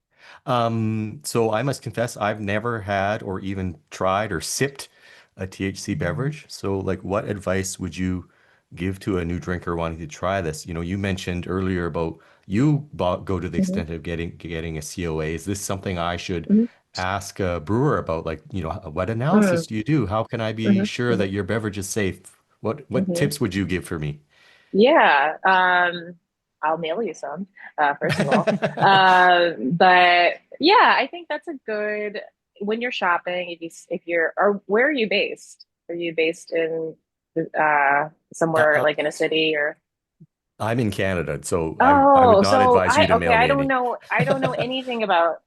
So I must confess, I've never had or even tried or sipped a THC beverage. So, like, what advice would you give to a new drinker wanting to try this? You mentioned earlier about go to the Mhm, extent of getting a COA. Is this something I should mhm, ask a brewer about? Like, what mhm, analysis do you do? How can I be mhm, sure that your beverage is safe? What mhm. tips would you give for me? Yeah, I'll mail you some, first of all. But yeah, I think that's a good when you're shopping. Or where are you based? Are you based in Uh, somewhere uh, like in a city or? I'm in Canada, so I would Oh, not so advise you to okay, mail I me don't any. know. I don't know anything about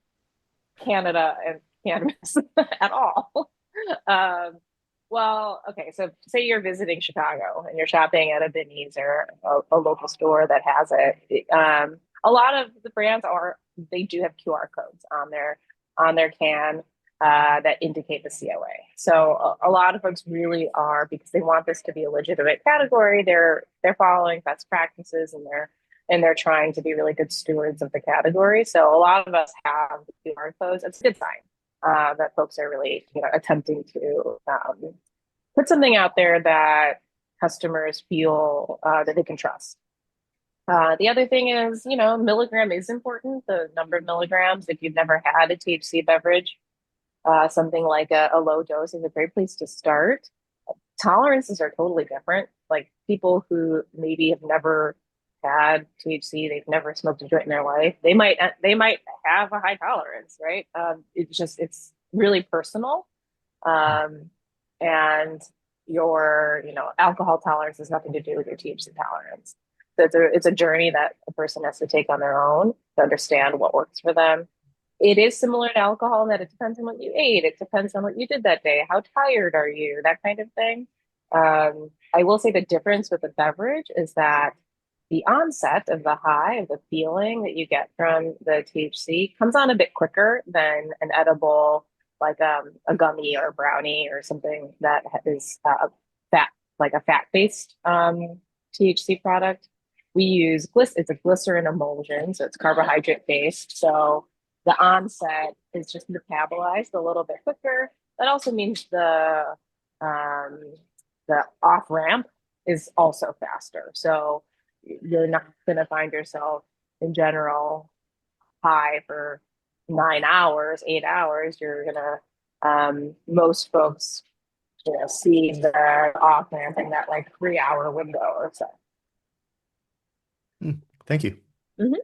Canada and cannabis at all. Um, well, okay, so say you're visiting Chicago and you're shopping at a Binny's or a local store that has it. A lot of the brands they do have QR codes on their can that indicate the COA. So a lot of folks really are, because they want this to be a legitimate category. They're following best practices, and they're trying to be really good stewards of the category. So a lot of us have the QR codes. It's a good sign that folks are really, attempting to put something out there that customers feel that they can trust. The other thing is, milligram is important, the number of milligrams. If you've never had a THC beverage, something like a low dose is a great place to start. Tolerances are totally different. Like people who maybe have never had THC, they've never smoked a joint in their life. They might have a high tolerance, right? It's really personal, um, and your alcohol tolerance has nothing to do with your THC tolerance. So it's a journey that a person has to take on their own to understand what works for them. It is similar to alcohol in that it depends on what you ate. It depends on what you did that day. How tired are you? That kind of thing. I will say the difference with the beverage is that the onset of the high, of the feeling that you get from the THC, comes on a bit quicker than an edible, like a gummy or a brownie or something that is fat, like a fat-based THC product. We use it's a glycerin emulsion, so it's carbohydrate based. So the onset is just metabolized a little bit quicker. That also means um, the off ramp is also faster. So you're not going to find yourself in general high for 9 hours, 8 hours. You're going to Most folks, see the off-ramp in that like 3-hour window or so. Thank you. Mhm.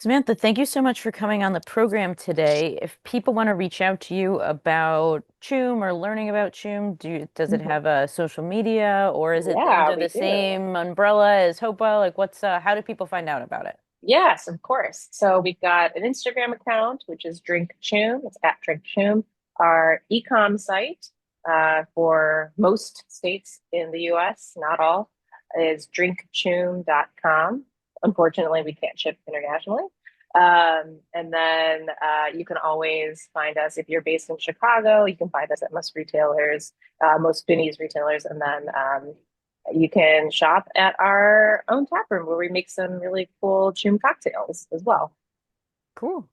Samantha, thank you so much for coming on the program today. If people want to reach out to you about Choom or learning about Choom, does it have a social media, or is it Yeah, under we the do. same umbrella as Hopewell? Like, how do people find out about it? Yes, of course. So we've got an Instagram account, which is Drink Choom. It's at Drink Choom. Our e-com site for most states in the US, not all, is drinkchoom.com. Unfortunately, we can't ship internationally. And then you can always find us if you're based in Chicago. You can find us at most retailers, most Binny's retailers, and then you can shop at our own tap room where we make some really cool Choom cocktails as well. Cool.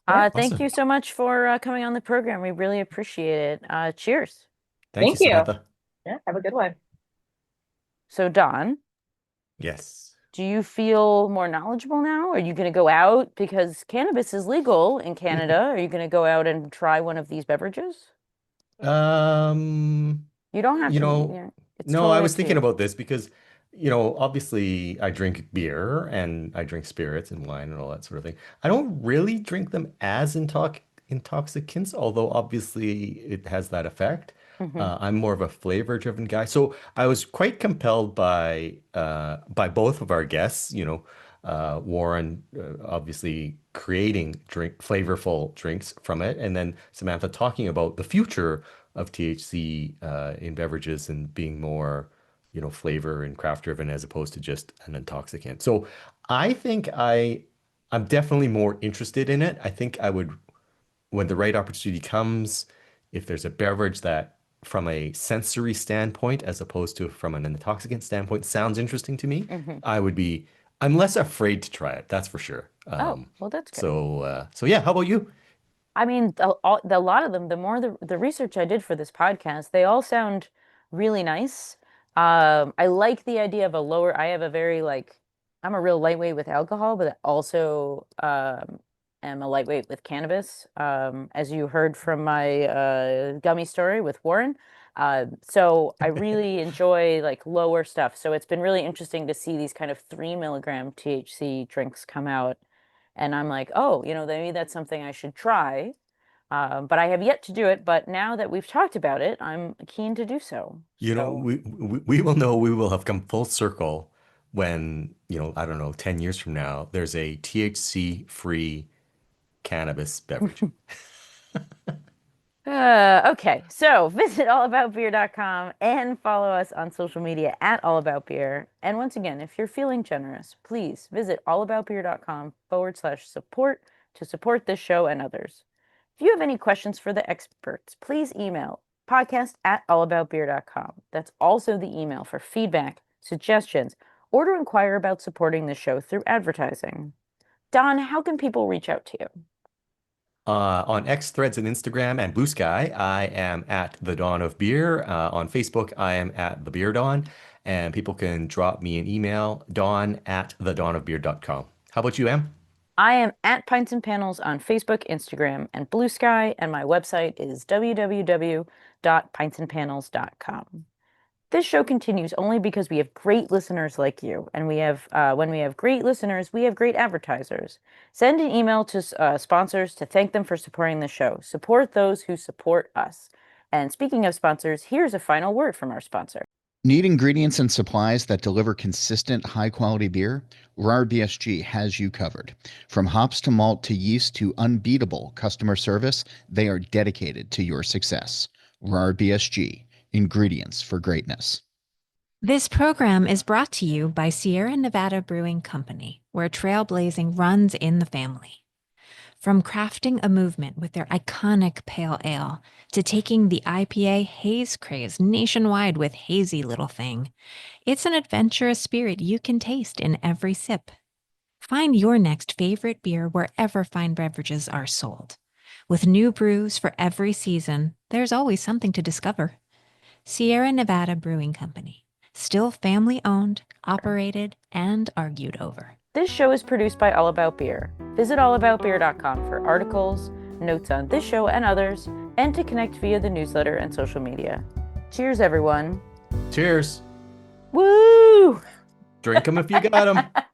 Yeah. Thank Awesome. you so much for coming on the program. We really appreciate it. Cheers. Thank you, Thank you. Samantha. Yeah, have a good one. So, Don, Yes. do you feel more knowledgeable now? Are you going to go out because cannabis is legal in Canada? Are you going to go out and try one of these beverages? You don't have You to. know, It's no, I totally was up to thinking you. about this because, obviously I drink beer and I drink spirits and wine and all that sort of thing. I don't really drink them as intoxicants, although obviously it has that effect. Hmm. I'm more of a flavor-driven guy. So I was quite compelled by both of our guests, Warren obviously creating flavorful drinks from it, and then Samantha talking about the future of THC in beverages and being more, flavor and craft driven as opposed to just an intoxicant. So I think I'm definitely more interested in it. I think I would, when the right opportunity comes, if there's a beverage that from a sensory standpoint as opposed to from an intoxicant standpoint sounds interesting to me, Hmm. I'm less afraid to try it, that's for sure. Oh, well, that's good. So yeah, how about you? I mean, a lot of them, the more the research I did for this podcast, they all sound really nice. I like the idea of I have a very I'm a real lightweight with alcohol, but I also am a lightweight with cannabis, as you heard from my gummy story with Warren. So I really enjoy like lower stuff. So it's been really interesting to see these kind of 3 milligram THC drinks come out. And I'm like, oh, maybe that's something I should try. But I have yet to do it. But now that we've talked about it, I'm keen to do so. So, We will know, we will have come full circle when, I don't know, 10 years from now, there's a THC free cannabis beverage. okay. So visit allaboutbeer.com and follow us on social media at allaboutbeer. And once again, if you're feeling generous, please visit allaboutbeer.com/support to support this show and others. If you have any questions for the experts, please email podcast@allaboutbeer.com. That's also the email for feedback, suggestions, or to inquire about supporting the show through advertising. Don, how can people reach out to you? On X, Threads, and Instagram and Blue Sky, I am at the Dawn of Beer. On Facebook, I am at the Beer Dawn, and people can drop me an email, dawn@thedawnofbeer.com. How about you, Em? I am at Pints and Panels on Facebook, Instagram, and Blue Sky, and my website is www.pintsandpanels.com. This show continues only because we have great listeners like you, and when we have great listeners, we have great advertisers. Send an email to sponsors to thank them for supporting the show. Support those who support us. And speaking of sponsors, here's a final word from our sponsor. Need ingredients and supplies that deliver consistent, high-quality beer? RahrBSG has you covered. From hops to malt to yeast to unbeatable customer service, they are dedicated to your success. RahrBSG, ingredients for greatness. This program is brought to you by Sierra Nevada Brewing Company, where trailblazing runs in the family. From crafting a movement with their iconic pale ale to taking the IPA haze craze nationwide with Hazy Little Thing, it's an adventurous spirit you can taste in every sip. Find your next favorite beer wherever fine beverages are sold. With new brews for every season, there's always something to discover. Sierra Nevada Brewing Company, still family-owned, operated, and argued over. This show is produced by All About Beer. Visit allaboutbeer.com for articles, notes on this show and others, and to connect via the newsletter and social media. Cheers, everyone. Cheers. Woo! Drink them if you got them.